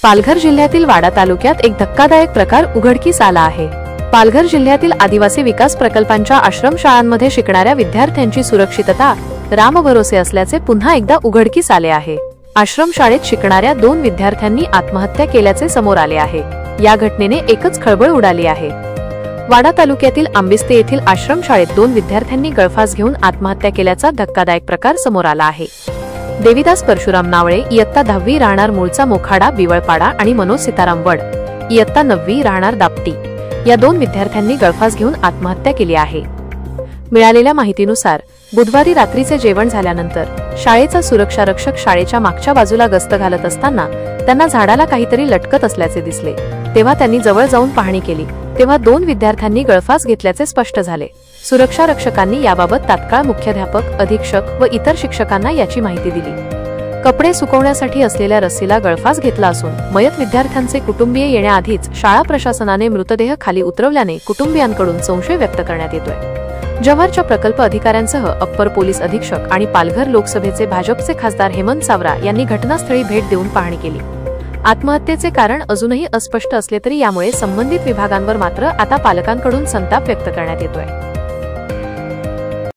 पालघर जिल्ह्यातील वाडा तालुक्यात एक धक्कादायक प्रकार उघडकीस आला आहे। पालघर जिल्ह्यातील आदिवासी विकास प्रकल्पांच्या आश्रमशाळांमध्ये शिकणाऱ्या विद्यार्थ्यांची सुरक्षितता रामभरोसे असल्याचे पुन्हा एकदा उघडकीस आले आहे। आश्रमशाळेत शिकणाऱ्या 2 विद्यार्थ्यांनी आत्महत्या केल्याचे समोर आले आहे। या घटनेने एकच खळबळ उडाली आहे। वाडा तालुक्यातील आंबिस्ते येथील आश्रमशाळेत 2 विद्यार्थ्यांनी गळफास घेऊन आत्महत्या केल्याचा धक्कादायक प्रकार समोर आला आहे। देविदास परशुराम नावळे इयत्ता 10वी राहणार मूळचा मोखाडा बिवळपाडा आणि मनोज सीताराम वड इयत्ता 9वी राहणार दापटी या 2 विद्यार्थ्यांनी गळफास घेऊन आत्महत्या केली आहे। मिळालेल्या माहितीनुसार बुधवारी रात्रीचे जेवण झाल्यानंतर शाळेचा सुरक्षा रक्षक शाळेच्या मागच्या बाजूला गस्त घालत असताना त्यांना झाडाला काहीतरी लटकत असल्याचे दिसले। तेव्हा त्यांनी जवळ जाऊन पाहणी केली तेव्हा 2 विद्यार्थ्यांनी गळफास घेतल्याचे स्पष्ट झाले। सुरक्षा रक्षकांनी याबाबत तात्काळ मुख्याध्यापक, अधीक्षक व इतर शिक्षकांना याची माहिती दिली। कपडे सुकवण्यासाठी असलेल्या रस्सीला गळफास घेतला असून मयत विद्यार्थ्यांचे कुटुंबीय येण्याआधीच शाळा प्रशासनाने मृतदेह खाली उतरवल्याने कुटुंबियांकडून संशय व्यक्त करण्यात येतोय। जव्हारच्या प्रकल्प अधिकाऱ्यांसह अप्पर पोलीस अधीक्षक आणि पालघर लोकसभेचे भाजपचे खासदार हेमंत सावरा यांनी घटनास्थळी भेट देऊन पाहणी केली। आत्महत्येचे कारण अजूनही अस्पष्ट असले तरी यामुळे संबंधित विभागांवर मात्र आता पालकांकडून संताप व्यक्त करण्यात येतोय।